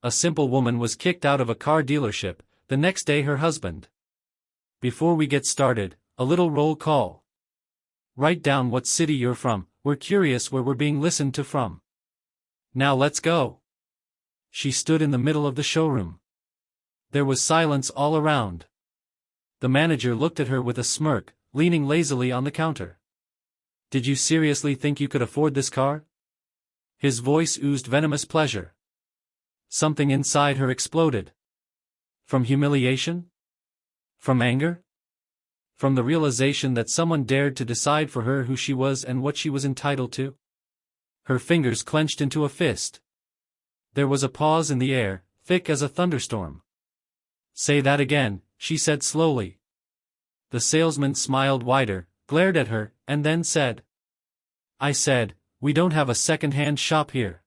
A simple woman was kicked out of a car dealership, the next day her husband. Before we get started, a little roll call. Write down what city you're from, we're curious where we're being listened to from. Now let's go. She stood in the middle of the showroom. There was silence all around. The manager looked at her with a smirk, leaning lazily on the counter. Did you seriously think you could afford this car? His voice oozed venomous pleasure. Something inside her exploded. From humiliation? From anger? From the realization that someone dared to decide for her who she was and what she was entitled to? Her fingers clenched into a fist. There was a pause in the air, thick as a thunderstorm. Say that again, she said slowly. The salesman smiled wider, glared at her, and then said, I said, we don't have a second-hand shop here.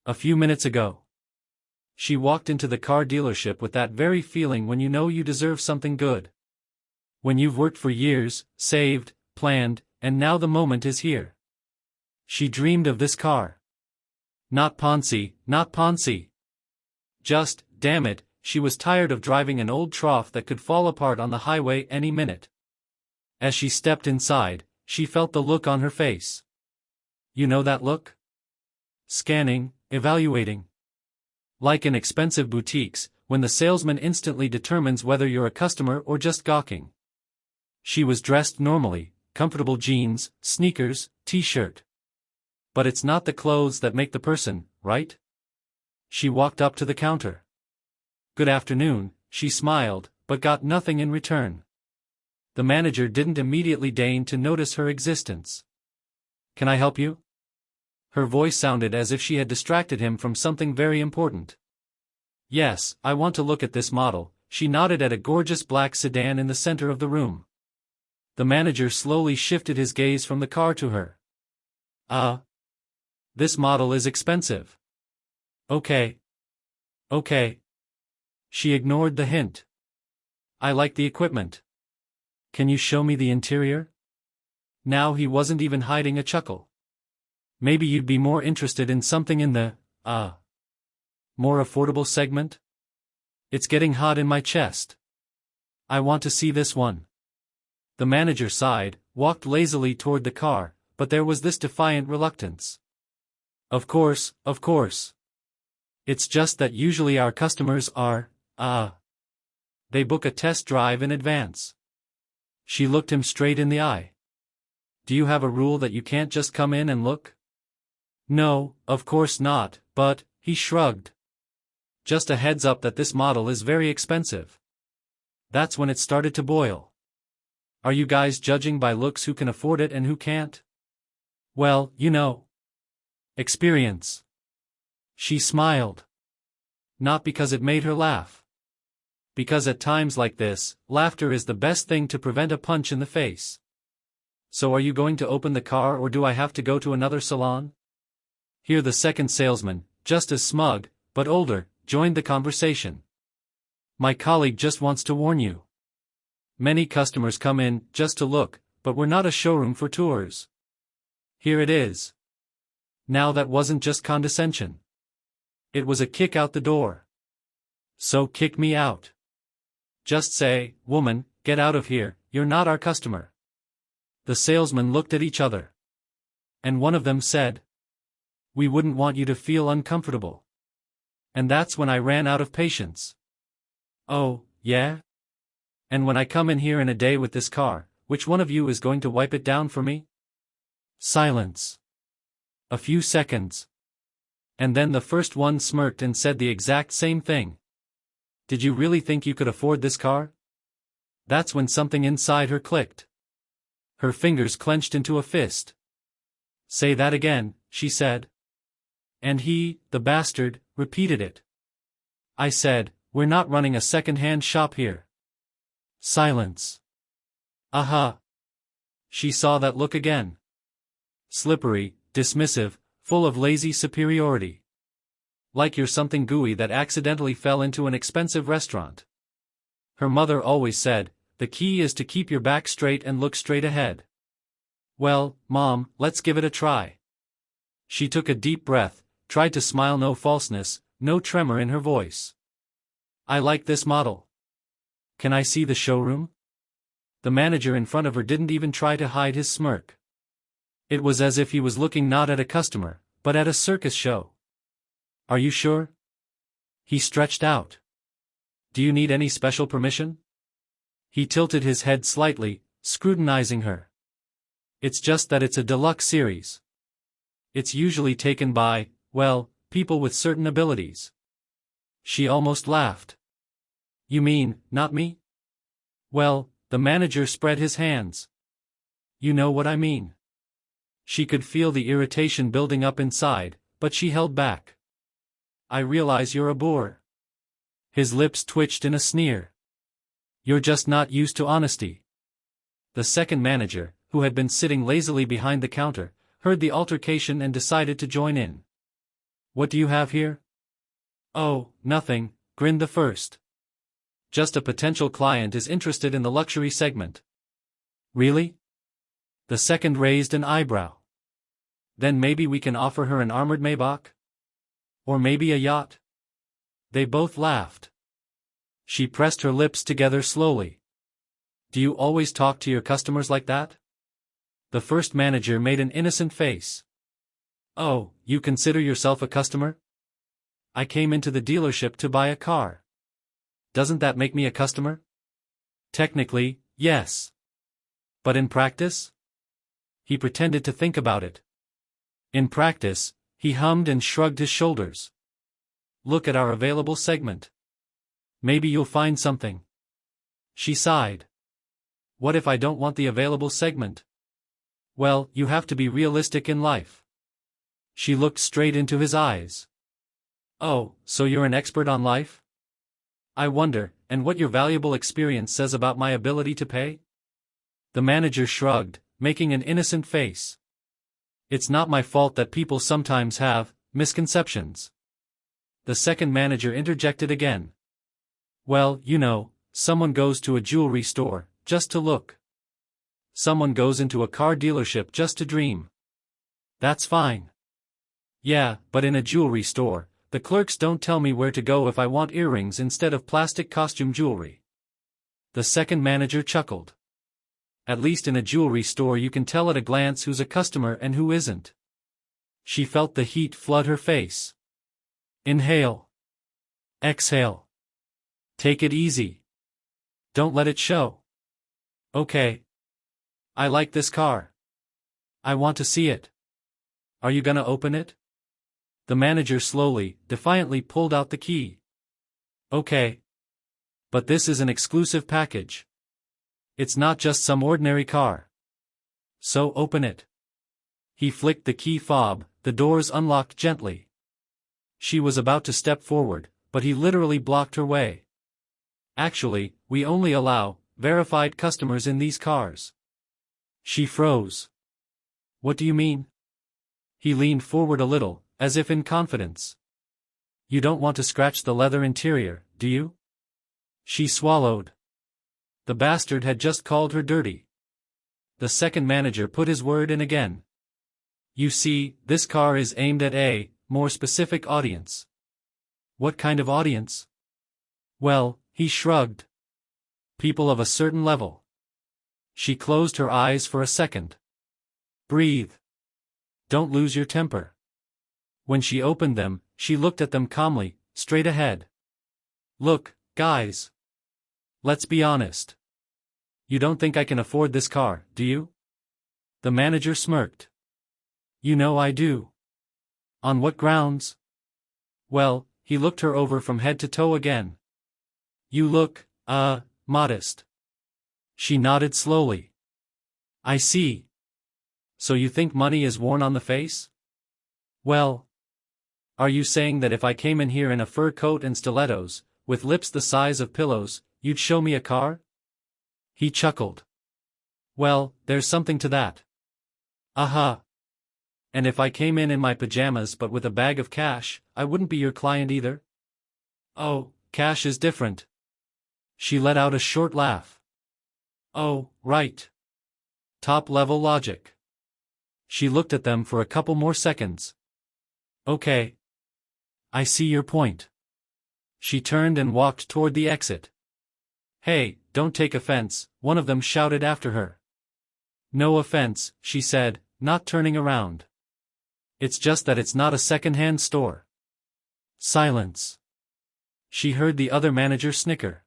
A few minutes ago. She walked into the car dealership with that very feeling when you know you deserve something good. When you've worked for years, saved, planned, and now the moment is here. She dreamed of this car. Not Ponzi, not Ponzi. Just, damn it, she was tired of driving an old trough that could fall apart on the highway any minute. As she stepped inside, she felt the look on her face. You know that look? Scanning, evaluating. Like in expensive boutiques, when the salesman instantly determines whether you're a customer or just gawking. She was dressed normally, comfortable jeans, sneakers, t-shirt. But it's not the clothes that make the person, right? She walked up to the counter. Good afternoon, she smiled, but got nothing in return. The manager didn't immediately deign to notice her existence. Can I help you? Her voice sounded as if she had distracted him from something very important. Yes, I want to look at this model. She nodded at a gorgeous black sedan in the center of the room. The manager slowly shifted his gaze from the car to her. This model is expensive. Okay. She ignored the hint. I like the equipment. Can you show me the interior? Now he wasn't even hiding a chuckle. Maybe you'd be more interested in something in the, more affordable segment? It's getting hot in my chest. I want to see this one. The manager sighed, walked lazily toward the car, but there was this defiant reluctance. Of course. It's just that usually our customers are, they book a test drive in advance. She looked him straight in the eye. Do you have a rule that you can't just come in and look? No, of course not, but, he shrugged. Just a heads up that this model is very expensive. That's when it started to boil. Are you guys judging by looks who can afford it and who can't? Well, you know. Experience. She smiled. Not because it made her laugh. Because at times like this, laughter is the best thing to prevent a punch in the face. So are you going to open the car or do I have to go to another salon? Here the second salesman, just as smug, but older, joined the conversation. My colleague just wants to warn you. Many customers come in just to look, but we're not a showroom for tours. Here it is. Now that wasn't just condescension. It was a kick out the door. So kick me out. Just say, woman, get out of here, you're not our customer. The salesmen looked at each other. And one of them said, we wouldn't want you to feel uncomfortable. And that's when I ran out of patience. Oh, yeah? And when I come in here in a day with this car, which one of you is going to wipe it down for me? Silence. A few seconds. And then the first one smirked and said the exact same thing. Did you really think you could afford this car? That's when something inside her clicked. Her fingers clenched into a fist. Say that again, she said. And he, the bastard, repeated it. I said, we're not running a second-hand shop here. Silence. Aha. She saw that look again. Slippery, dismissive, full of lazy superiority. Like you're something gooey that accidentally fell into an expensive restaurant. Her mother always said, the key is to keep your back straight and look straight ahead. Well, Mom, let's give it a try. She took a deep breath, tried to smile no falseness, no tremor in her voice. I like this model. Can I see the showroom? The manager in front of her didn't even try to hide his smirk. It was as if he was looking not at a customer, but at a circus show. Are you sure? He stretched out. Do you need any special permission? He tilted his head slightly, scrutinizing her. It's just that it's a deluxe series. It's usually taken by, well, people with certain abilities. She almost laughed. You mean, not me? Well, the manager spread his hands. You know what I mean. She could feel the irritation building up inside, but she held back. I realize you're a boor. His lips twitched in a sneer. You're just not used to honesty. The second manager, who had been sitting lazily behind the counter, heard the altercation and decided to join in. What do you have here? Oh, nothing, grinned the first. Just a potential client is interested in the luxury segment. Really? The second raised an eyebrow. Then maybe we can offer her an armored Maybach? Or maybe a yacht? They both laughed. She pressed her lips together slowly. Do you always talk to your customers like that? The first manager made an innocent face. Oh, you consider yourself a customer? I came into the dealership to buy a car. Doesn't that make me a customer? Technically, yes. But in practice? He pretended to think about it. In practice, he hummed and shrugged his shoulders. Look at our available segment. Maybe you'll find something. She sighed. What if I don't want the available segment? Well, you have to be realistic in life. She looked straight into his eyes. Oh, so you're an expert on life? I wonder, and what your valuable experience says about my ability to pay? The manager shrugged, making an innocent face. It's not my fault that people sometimes have misconceptions. The second manager interjected again. Well, you know, someone goes to a jewelry store just to look. Someone goes into a car dealership just to dream. That's fine. Yeah, but in a jewelry store, the clerks don't tell me where to go if I want earrings instead of plastic costume jewelry. The second manager chuckled. At least in a jewelry store you can tell at a glance who's a customer and who isn't. She felt the heat flood her face. Inhale. Exhale. Take it easy. Don't let it show. Okay. I like this car. I want to see it. Are you gonna open it? The manager slowly, defiantly pulled out the key. Okay. But this is an exclusive package. It's not just some ordinary car. So open it. He flicked the key fob, the doors unlocked gently. She was about to step forward, but he literally blocked her way. Actually, we only allow verified customers in these cars. She froze. What do you mean? He leaned forward a little, as if in confidence. You don't want to scratch the leather interior, do you? She swallowed. The bastard had just called her dirty. The second manager put his word in again. You see, this car is aimed at a more specific audience. What kind of audience? Well, he shrugged. People of a certain level. She closed her eyes for a second. Breathe. Don't lose your temper. When she opened them, she looked at them calmly, straight ahead. Look, guys. Let's be honest. You don't think I can afford this car, do you? The manager smirked. You know I do. On what grounds? Well, he looked her over from head to toe again. You look, modest. She nodded slowly. I see. So you think money is worn on the face? Well. Are you saying that if I came in here in a fur coat and stilettos, with lips the size of pillows, you'd show me a car? He chuckled. Well, there's something to that. Aha. And if I came in my pajamas but with a bag of cash, I wouldn't be your client either? Oh, cash is different. She let out a short laugh. Oh, right. Top-level logic. She looked at them for a couple more seconds. Okay. I see your point. She turned and walked toward the exit. Hey, don't take offense, one of them shouted after her. No offense, she said, not turning around. It's just that it's not a second-hand store. Silence. She heard the other manager snicker.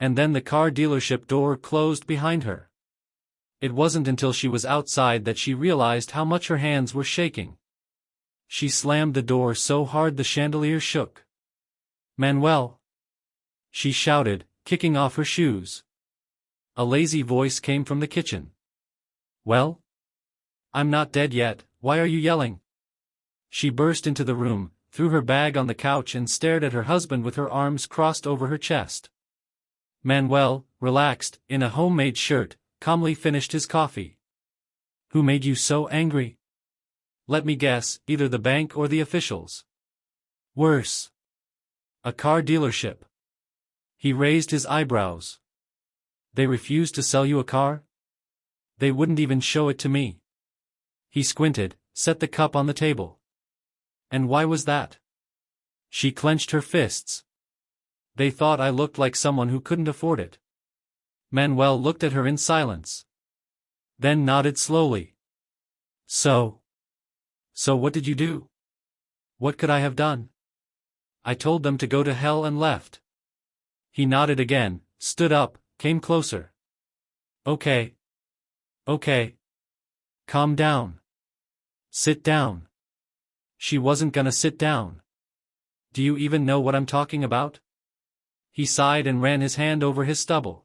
And then the car dealership door closed behind her. It wasn't until she was outside that she realized how much her hands were shaking. She slammed the door so hard the chandelier shook. Manuel! She shouted, kicking off her shoes. A lazy voice came from the kitchen. Well? I'm not dead yet, why are you yelling? She burst into the room, threw her bag on the couch and stared at her husband with her arms crossed over her chest. Manuel, relaxed, in a homemade shirt, calmly finished his coffee. Who made you so angry? Let me guess, either the bank or the officials. Worse. A car dealership. He raised his eyebrows. They refused to sell you a car? They wouldn't even show it to me. He squinted, set the cup on the table. And why was that? She clenched her fists. They thought I looked like someone who couldn't afford it. Manuel looked at her in silence. Then nodded slowly. So what did you do? What could I have done? I told them to go to hell and left. He nodded again, stood up, came closer. Okay. Okay. Calm down. Sit down. She wasn't gonna sit down. Do you even know what I'm talking about? He sighed and ran his hand over his stubble.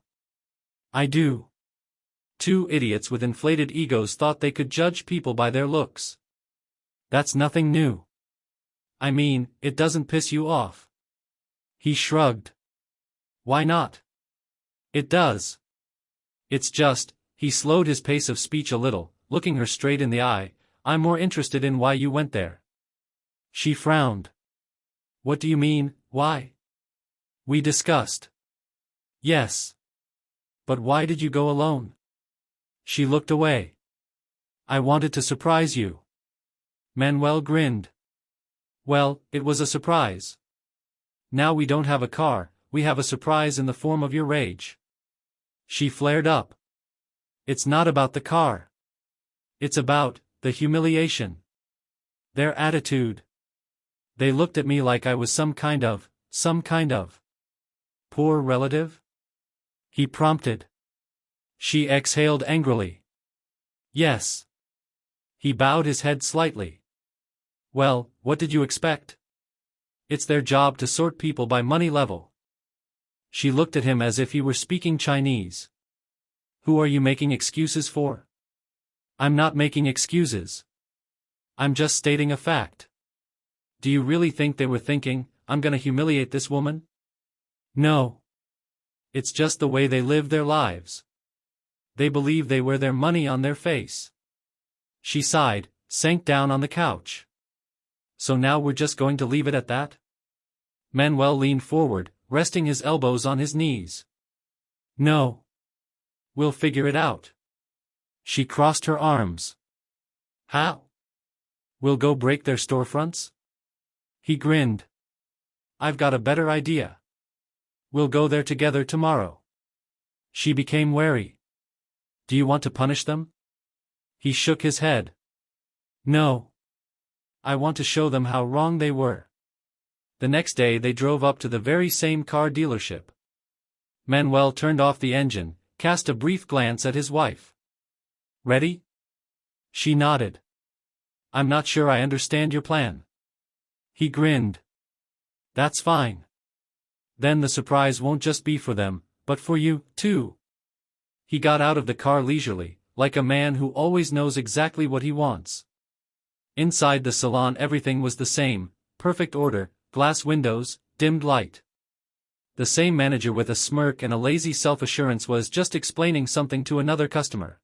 I do. Two idiots with inflated egos thought they could judge people by their looks. That's nothing new. I mean, it doesn't piss you off. He shrugged. Why not? It does. It's just, he slowed his pace of speech a little, looking her straight in the eye, I'm more interested in why you went there. She frowned. What do you mean, why? We discussed. Yes. But why did you go alone? She looked away. I wanted to surprise you. Manuel grinned. Well, it was a surprise. Now we don't have a car, we have a surprise in the form of your rage. She flared up. It's not about the car. It's about the humiliation. Their attitude. They looked at me like I was some kind of poor relative? He prompted. She exhaled angrily. Yes. He bowed his head slightly. Well, what did you expect? It's their job to sort people by money level. She looked at him as if he were speaking Chinese. Who are you making excuses for? I'm not making excuses. I'm just stating a fact. Do you really think they were thinking, I'm gonna humiliate this woman? No. It's just the way they live their lives. They believe they wear their money on their face. She sighed, sank down on the couch. So now we're just going to leave it at that? Manuel leaned forward, resting his elbows on his knees. No. We'll figure it out. She crossed her arms. How? We'll go break their storefronts? He grinned. I've got a better idea. We'll go there together tomorrow. She became wary. Do you want to punish them? He shook his head. No. I want to show them how wrong they were. The next day they drove up to the very same car dealership. Manuel turned off the engine, cast a brief glance at his wife. Ready? She nodded. I'm not sure I understand your plan. He grinned. That's fine. Then the surprise won't just be for them, but for you, too. He got out of the car leisurely, like a man who always knows exactly what he wants. Inside the salon everything was the same, perfect order, glass windows, dimmed light. The same manager with a smirk and a lazy self-assurance was just explaining something to another customer.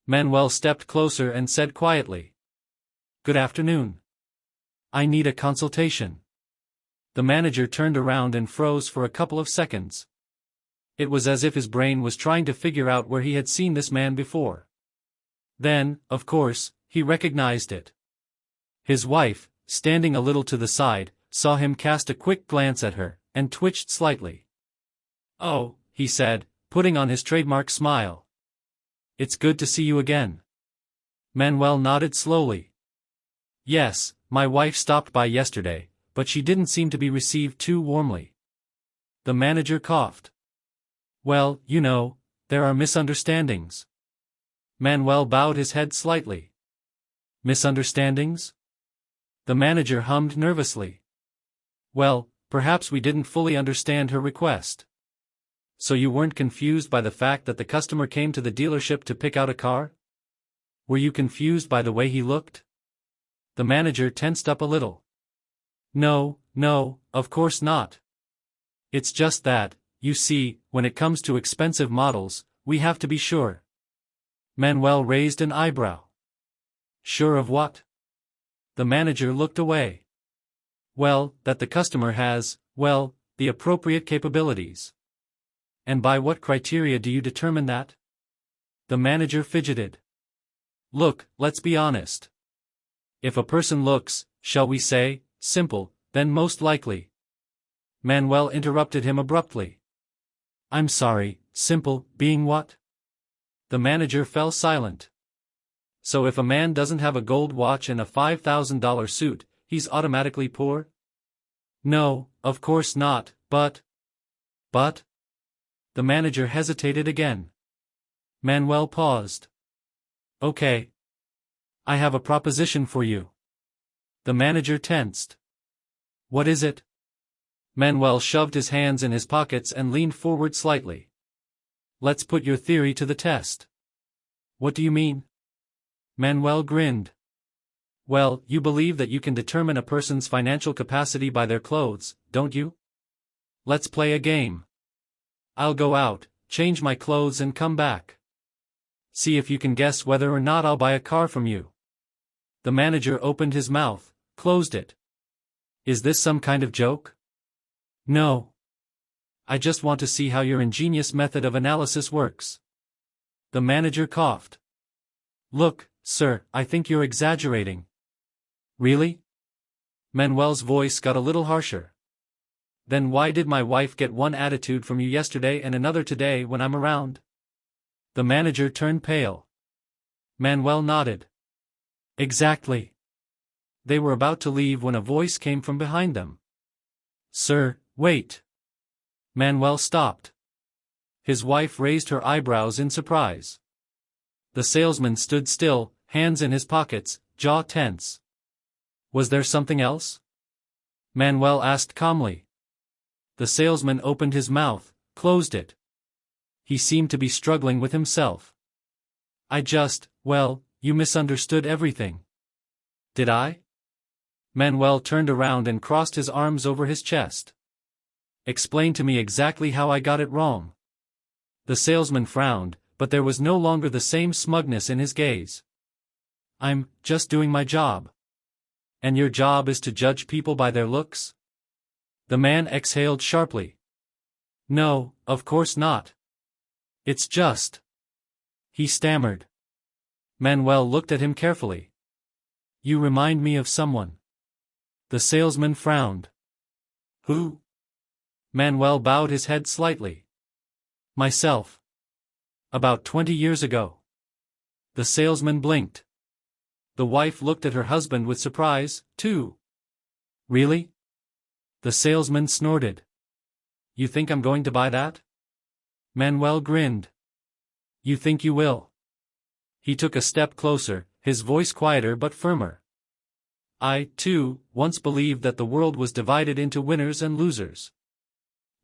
Manuel stepped closer and said quietly, "Good afternoon. I need a consultation." The manager turned around and froze for a couple of seconds. It was as if his brain was trying to figure out where he had seen this man before. Then, of course, he recognized it. His wife, standing a little to the side, saw him cast a quick glance at her, and twitched slightly. "Oh," he said, putting on his trademark smile. "It's good to see you again." Manuel nodded slowly. "Yes, my wife stopped by yesterday, but she didn't seem to be received too warmly." The manager coughed. "Well, you know, there are misunderstandings." Manuel bowed his head slightly. "Misunderstandings?" The manager hummed nervously. "Well, perhaps we didn't fully understand her request." "So you weren't confused by the fact that the customer came to the dealership to pick out a car? Were you confused by the way he looked?" The manager tensed up a little. No, of course not. It's just that, you see, when it comes to expensive models, we have to be sure." Manuel raised an eyebrow. "Sure of what?" The manager looked away. "Well, that the customer has, well, the appropriate capabilities." "And by what criteria do you determine that?" The manager fidgeted. "Look, let's be honest. If a person looks, shall we say, simple, then most likely—" Manuel interrupted him abruptly. "I'm sorry, simple, being what?" The manager fell silent. "So if a man doesn't have a gold watch and a $5,000 suit, he's automatically poor?" "No, of course not, but—" "But?" The manager hesitated again. Manuel paused. "Okay. I have a proposition for you." The manager tensed. "What is it?" Manuel shoved his hands in his pockets and leaned forward slightly. "Let's put your theory to the test." "What do you mean?" Manuel grinned. "Well, you believe that you can determine a person's financial capacity by their clothes, don't you? Let's play a game. I'll go out, change my clothes and come back. See if you can guess whether or not I'll buy a car from you." The manager opened his mouth, closed it. "Is this some kind of joke?" "No. I just want to see how your ingenious method of analysis works." The manager coughed. "Look, sir, I think you're exaggerating." "Really?" Manuel's voice got a little harsher. "Then why did my wife get one attitude from you yesterday and another today when I'm around?" The manager turned pale. Manuel nodded. "Exactly." They were about to leave when a voice came from behind them. "Sir, wait." Manuel stopped. His wife raised her eyebrows in surprise. The salesman stood still, hands in his pockets, jaw tense. "Was there something else?" Manuel asked calmly. The salesman opened his mouth, closed it. He seemed to be struggling with himself. "Well, you misunderstood everything." "Did I?" Manuel turned around and crossed his arms over his chest. "Explain to me exactly how I got it wrong." The salesman frowned, but there was no longer the same smugness in his gaze. "I'm just doing my job." "And your job is to judge people by their looks?" The man exhaled sharply. "No, of course not. It's just—" he stammered. Manuel looked at him carefully. "You remind me of someone." The salesman frowned. "Who?" Manuel bowed his head slightly. "Myself. About 20 years ago." The salesman blinked. The wife looked at her husband with surprise, too. "Really?" The salesman snorted. "You think I'm going to buy that?" Manuel grinned. "You think you will?" He took a step closer, his voice quieter but firmer. "I, too, once believed that the world was divided into winners and losers.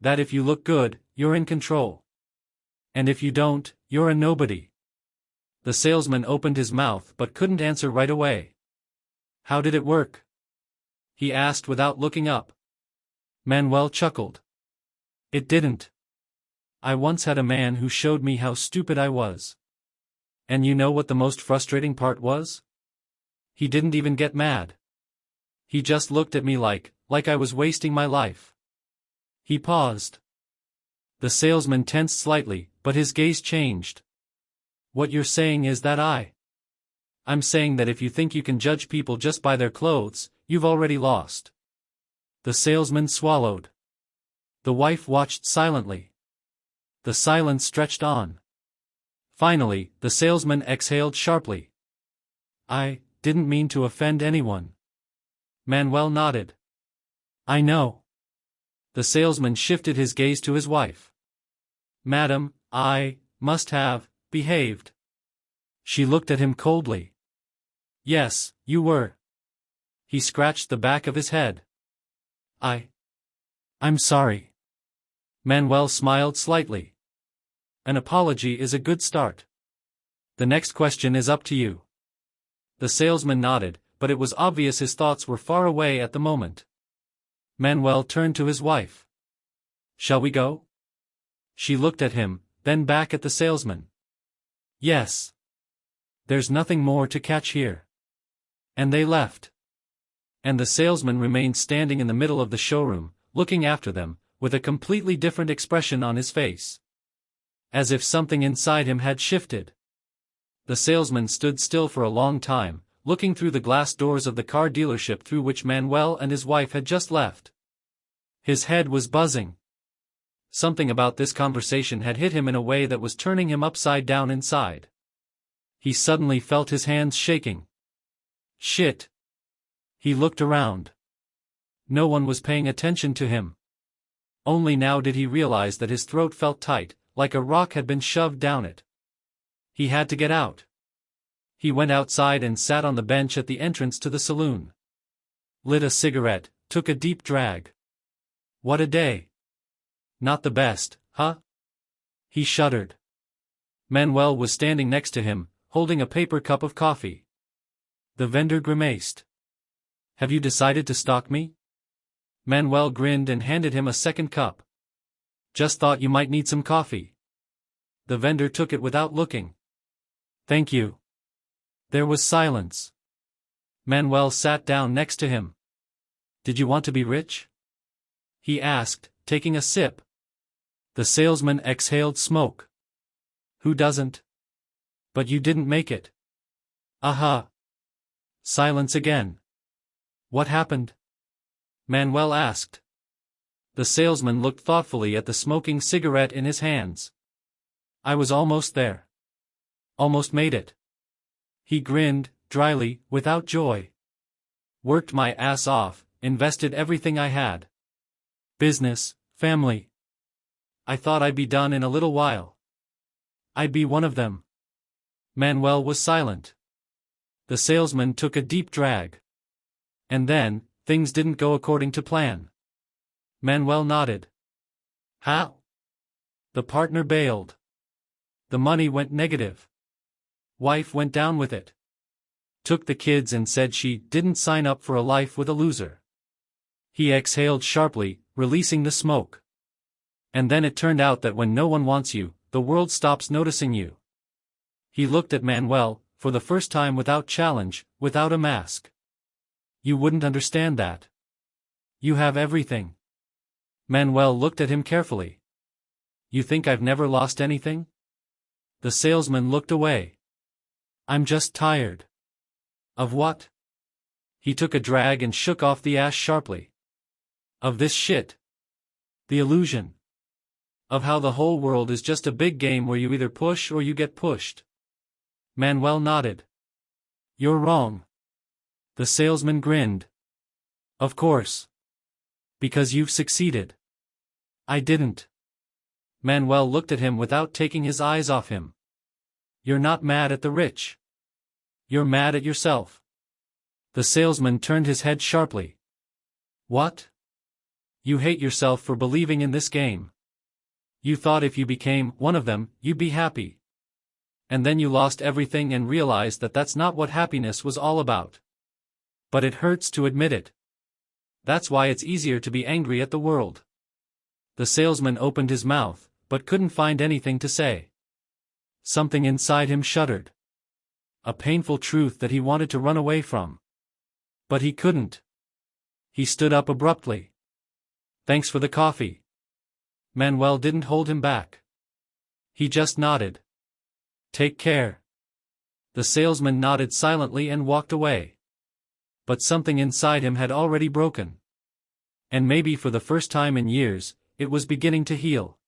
That if you look good, you're in control. And if you don't, you're a nobody." The salesman opened his mouth but couldn't answer right away. "How did it work?" he asked without looking up. Manuel chuckled. "It didn't. I once had a man who showed me how stupid I was. And you know what the most frustrating part was? He didn't even get mad. He just looked at me like I was wasting my life." He paused. The salesman tensed slightly, but his gaze changed. "What you're saying is that I'm saying that if you think you can judge people just by their clothes, you've already lost. The salesman swallowed. The wife watched silently. The silence stretched on. Finally, the salesman exhaled sharply. I didn't mean to offend anyone. Manuel nodded. I know. The salesman shifted his gaze to his wife. Madam, I must have behaved. She looked at him coldly. Yes, you were. He scratched the back of his head. I'm sorry. Manuel smiled slightly. An apology is a good start. The next question is up to you. The salesman nodded, but it was obvious his thoughts were far away at the moment. Manuel turned to his wife. Shall we go? She looked at him, then back at the salesman. Yes. There's nothing more to catch here. And they left. And the salesman remained standing in the middle of the showroom, looking after them, with a completely different expression on his face. As if something inside him had shifted. The salesman stood still for a long time, looking through the glass doors of the car dealership through which Manuel and his wife had just left. His head was buzzing. Something about this conversation had hit him in a way that was turning him upside down inside. He suddenly felt his hands shaking. Shit. He looked around. No one was paying attention to him. Only now did he realize that his throat felt tight, like a rock had been shoved down it. He had to get out. He went outside and sat on the bench at the entrance to the saloon. Lit a cigarette, took a deep drag. What a day. Not the best, huh? He shuddered. Manuel was standing next to him, holding a paper cup of coffee. The vendor grimaced. Have you decided to stalk me? Manuel grinned and handed him a second cup. Just thought you might need some coffee. The vendor took it without looking. Thank you. There was silence. Manuel sat down next to him. Did you want to be rich? He asked, taking a sip. The salesman exhaled smoke. Who doesn't? But you didn't make it. Aha. Silence again. What happened? Manuel asked. The salesman looked thoughtfully at the smoking cigarette in his hands. I was almost there. Almost made it. He grinned, dryly, without joy. Worked my ass off, invested everything I had. Business, family. I thought I'd be done in a little while. I'd be one of them. Manuel was silent. The salesman took a deep drag. And then, things didn't go according to plan. Manuel nodded. How? The partner bailed. The money went negative. Wife went down with it. Took the kids and said she didn't sign up for a life with a loser. He exhaled sharply, releasing the smoke. And then it turned out that when no one wants you, the world stops noticing you. He looked at Manuel, for the first time without challenge, without a mask. You wouldn't understand that. You have everything. Manuel looked at him carefully. You think I've never lost anything? The salesman looked away. I'm just tired. Of what? He took a drag and shook off the ash sharply. Of this shit. The illusion. Of how the whole world is just a big game where you either push or you get pushed. Manuel nodded. You're wrong. The salesman grinned. Of course. Because you've succeeded. I didn't. Manuel looked at him without taking his eyes off him. You're not mad at the rich. You're mad at yourself. The salesman turned his head sharply. What? You hate yourself for believing in this game. You thought if you became one of them, you'd be happy. And then you lost everything and realized that that's not what happiness was all about. But it hurts to admit it. That's why it's easier to be angry at the world. The salesman opened his mouth, but couldn't find anything to say. Something inside him shuddered. A painful truth that he wanted to run away from. But he couldn't. He stood up abruptly. Thanks for the coffee. Manuel didn't hold him back. He just nodded. Take care. The salesman nodded silently and walked away. But something inside him had already broken. And maybe for the first time in years, it was beginning to heal.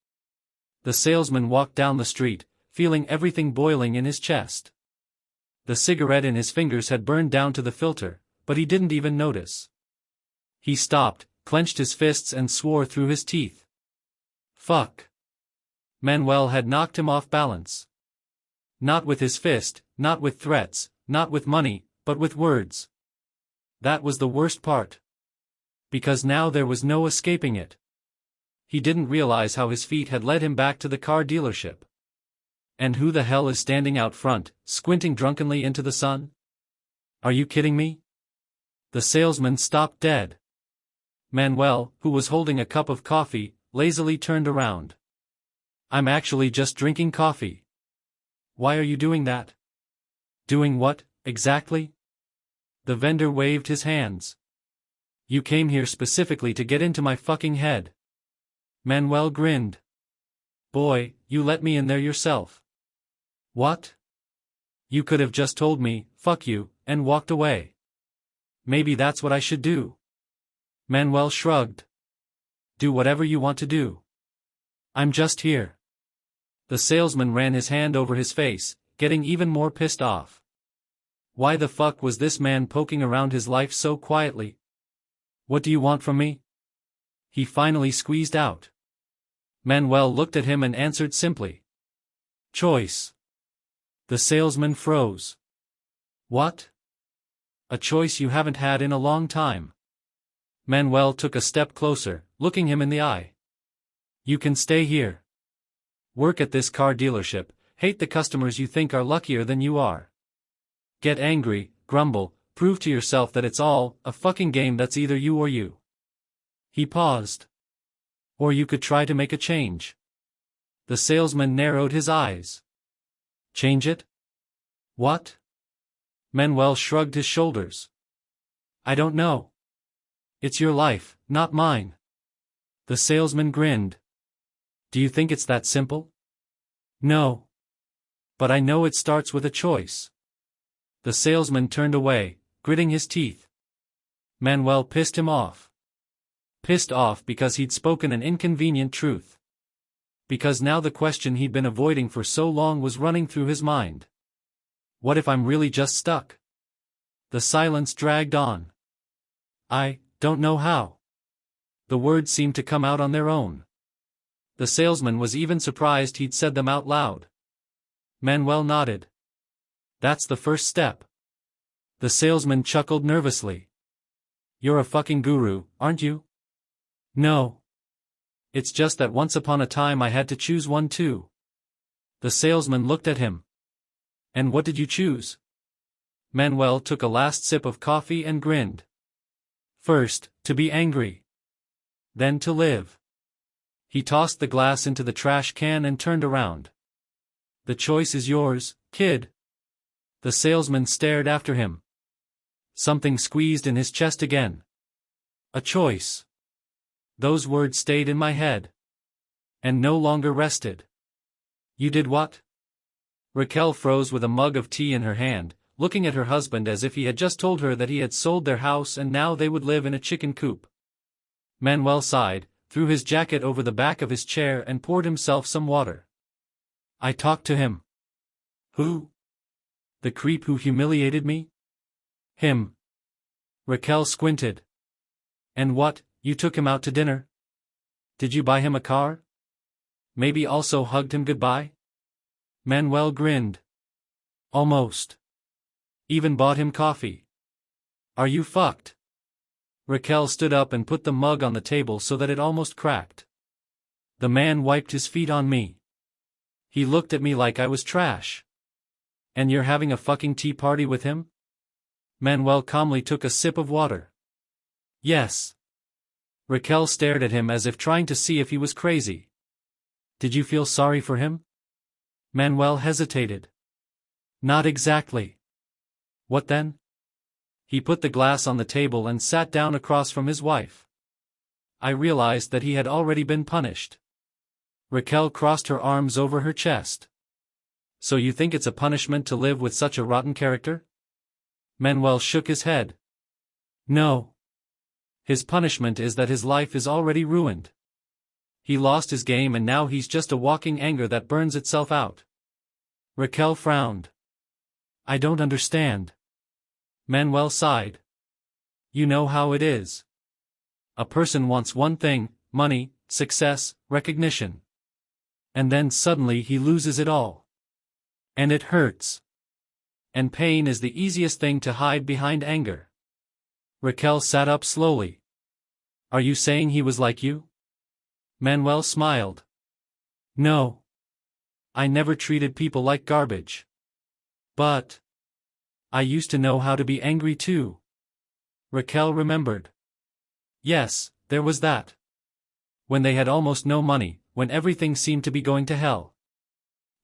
The salesman walked down the street, feeling everything boiling in his chest. The cigarette in his fingers had burned down to the filter, but he didn't even notice. He stopped, clenched his fists and swore through his teeth. Fuck. Manuel had knocked him off balance. Not with his fist, not with threats, not with money, but with words. That was the worst part. Because now there was no escaping it. He didn't realize how his feet had led him back to the car dealership. And who the hell is standing out front, squinting drunkenly into the sun? Are you kidding me? The salesman stopped dead. Manuel, who was holding a cup of coffee, lazily turned around. I'm actually just drinking coffee. Why are you doing that? Doing what, exactly? The vendor waved his hands. You came here specifically to get into my fucking head. Manuel grinned. Boy, you let me in there yourself. What? You could have just told me, fuck you, and walked away. Maybe that's what I should do. Manuel shrugged. Do whatever you want to do. I'm just here. The salesman ran his hand over his face, getting even more pissed off. Why the fuck was this man poking around his life so quietly? What do you want from me? He finally squeezed out. Manuel looked at him and answered simply. Choice. The salesman froze. What? A choice you haven't had in a long time. Manuel took a step closer, looking him in the eye. You can stay here. Work at this car dealership, hate the customers you think are luckier than you are. Get angry, grumble, prove to yourself that it's all a fucking game that's either you or you. He paused. Or you could try to make a change. The salesman narrowed his eyes. Change it? What? Manuel shrugged his shoulders. I don't know. It's your life, not mine. The salesman grinned. Do you think it's that simple? No. But I know it starts with a choice. The salesman turned away, gritting his teeth. Manuel pissed him off. Pissed off because he'd spoken an inconvenient truth. Because now the question he'd been avoiding for so long was running through his mind. What if I'm really just stuck? The silence dragged on. I don't know how. The words seemed to come out on their own. The salesman was even surprised he'd said them out loud. Manuel nodded. That's the first step. The salesman chuckled nervously. You're a fucking guru, aren't you? No. It's just that once upon a time I had to choose one too. The salesman looked at him. And what did you choose? Manuel took a last sip of coffee and grinned. First, to be angry. Then to live. He tossed the glass into the trash can and turned around. The choice is yours, kid. The salesman stared after him. Something squeezed in his chest again. A choice. Those words stayed in my head. And no longer rested. You did what? Raquel froze with a mug of tea in her hand, looking at her husband as if he had just told her that he had sold their house and now they would live in a chicken coop. Manuel sighed, threw his jacket over the back of his chair and poured himself some water. I talked to him. Who? The creep who humiliated me? Him. Raquel squinted. And what, you took him out to dinner? Did you buy him a car? Maybe also hugged him goodbye? Manuel grinned. Almost. Even bought him coffee. Are you fucked? Raquel stood up and put the mug on the table so that it almost cracked. The man wiped his feet on me. He looked at me like I was trash. And you're having a fucking tea party with him? Manuel calmly took a sip of water. Yes. Raquel stared at him as if trying to see if he was crazy. Did you feel sorry for him? Manuel hesitated. Not exactly. What then? He put the glass on the table and sat down across from his wife. I realized that he had already been punished. Raquel crossed her arms over her chest. So you think it's a punishment to live with such a rotten character? Manuel shook his head. No. His punishment is that his life is already ruined. He lost his game and now he's just a walking anger that burns itself out. Raquel frowned. I don't understand. Manuel sighed. You know how it is. A person wants one thing, money, success, recognition. And then suddenly he loses it all. And it hurts. And pain is the easiest thing to hide behind anger. Raquel sat up slowly. Are you saying he was like you? Manuel smiled. No. I never treated people like garbage. But I used to know how to be angry too. Raquel remembered. Yes, there was that. When they had almost no money, when everything seemed to be going to hell.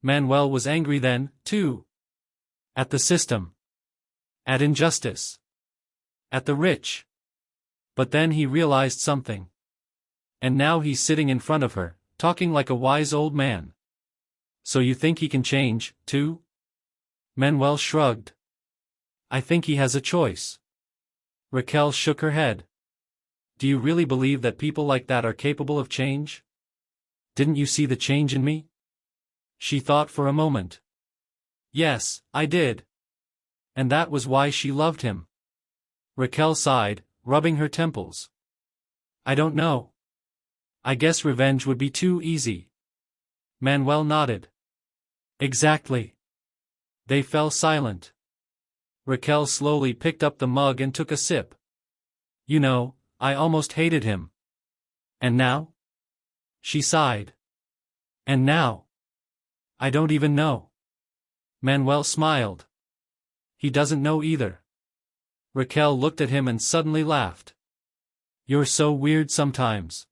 Manuel was angry then, too. At the system. At injustice. At the rich. But then he realized something. And now he's sitting in front of her, talking like a wise old man. So you think he can change, too? Manuel shrugged. I think he has a choice. Raquel shook her head. Do you really believe that people like that are capable of change? Didn't you see the change in me? She thought for a moment. Yes, I did. And that was why she loved him. Raquel sighed, rubbing her temples. I don't know. I guess revenge would be too easy. Manuel nodded. Exactly. They fell silent. Raquel slowly picked up the mug and took a sip. You know, I almost hated him. And now? She sighed. And now? I don't even know. Manuel smiled. He doesn't know either. Raquel looked at him and suddenly laughed. You're so weird sometimes.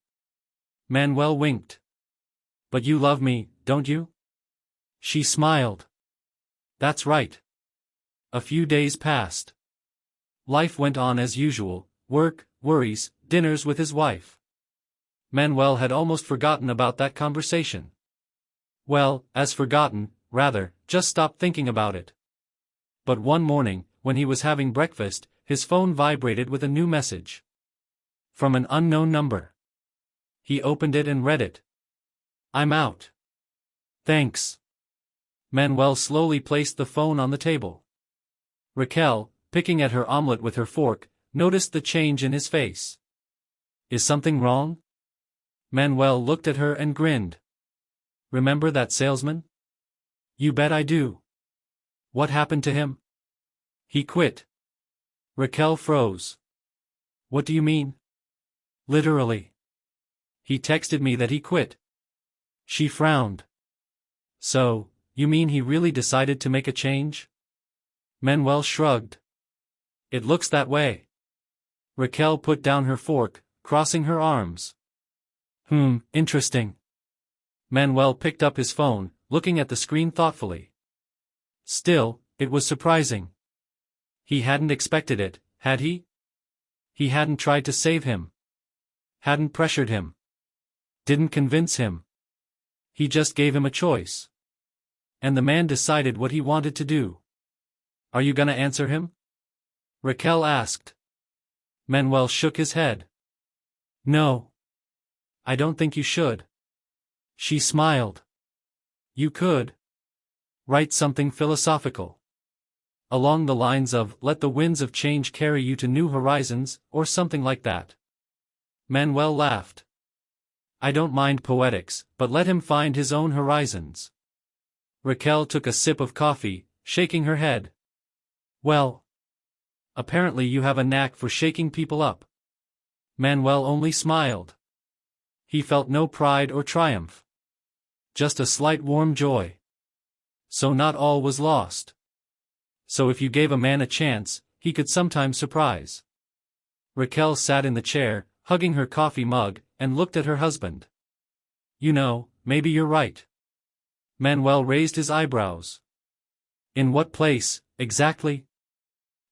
Manuel winked. But you love me, don't you? She smiled. That's right. A few days passed. Life went on as usual, work, worries, dinners with his wife. Manuel had almost forgotten about that conversation. Well, as forgotten, rather, just stopped thinking about it. But one morning, when he was having breakfast, his phone vibrated with a new message. From an unknown number. He opened it and read it. I'm out. Thanks. Manuel slowly placed the phone on the table. Raquel, picking at her omelette with her fork, noticed the change in his face. Is something wrong? Manuel looked at her and grinned. Remember that salesman? You bet I do. What happened to him? He quit. Raquel froze. What do you mean? Literally. He texted me that he quit. She frowned. So, you mean he really decided to make a change? Manuel shrugged. It looks that way. Raquel put down her fork, crossing her arms. Interesting. Manuel picked up his phone, looking at the screen thoughtfully. Still, it was surprising. He hadn't expected it, had he? He hadn't tried to save him. Hadn't pressured him. Didn't convince him. He just gave him a choice. And the man decided what he wanted to do. Are you gonna answer him? Raquel asked. Manuel shook his head. No. I don't think you should. She smiled. You could. Write something philosophical. Along the lines of, let the winds of change carry you to new horizons, or something like that. Manuel laughed. I don't mind poetics, but let him find his own horizons. Raquel took a sip of coffee, shaking her head. Well. Apparently you have a knack for shaking people up. Manuel only smiled. He felt no pride or triumph. Just a slight warm joy. So not all was lost. So if you gave a man a chance, he could sometimes surprise. Raquel sat in the chair, hugging her coffee mug, and looked at her husband. You know, maybe you're right. Manuel raised his eyebrows. In what place, exactly?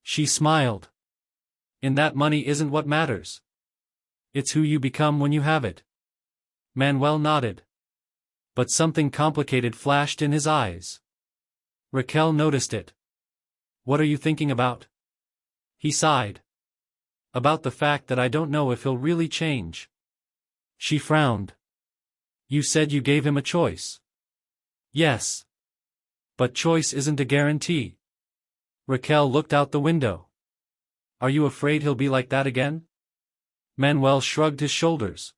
She smiled. In that money isn't what matters. It's who you become when you have it. Manuel nodded. But something complicated flashed in his eyes. Raquel noticed it. What are you thinking about? He sighed. About the fact that I don't know if he'll really change. She frowned. You said you gave him a choice. Yes. But choice isn't a guarantee. Raquel looked out the window. Are you afraid he'll be like that again? Manuel shrugged his shoulders.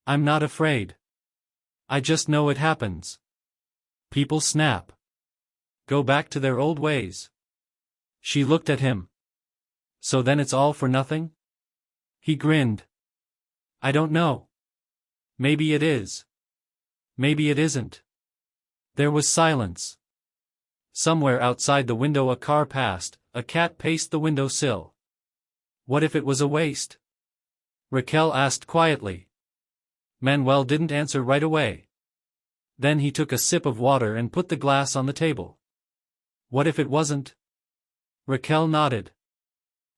I'm not afraid. I just know it happens. People snap. Go back to their old ways. She looked at him. So then it's all for nothing? He grinned. I don't know. Maybe it is. Maybe it isn't. There was silence. Somewhere outside the window a car passed, a cat paced the window sill. What if it was a waste? Raquel asked quietly. Manuel didn't answer right away. Then he took a sip of water and put the glass on the table. What if it wasn't? Raquel nodded.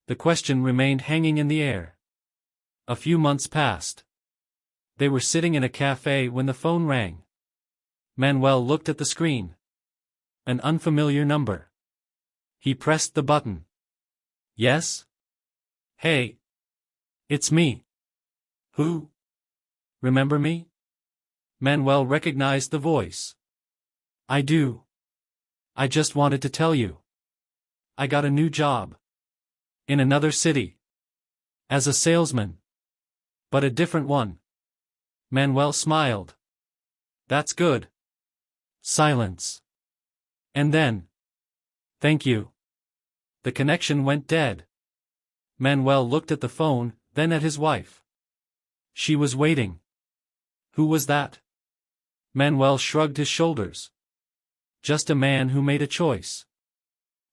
The question remained hanging in the air. A few months passed. They were sitting in a cafe when the phone rang. Manuel looked at the screen. An unfamiliar number. He pressed the button. Yes? Hey. It's me. Who? Remember me? Manuel recognized the voice. I do. I just wanted to tell you. I got a new job. In another city. As a salesman. But a different one. Manuel smiled. That's good. Silence. And then. Thank you. The connection went dead. Manuel looked at the phone, then at his wife. She was waiting. Who was that? Manuel shrugged his shoulders. Just a man who made a choice.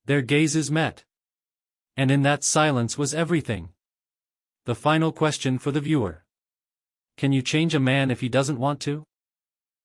Their gazes met. And in that silence was everything. The final question for the viewer. Can you change a man if he doesn't want to?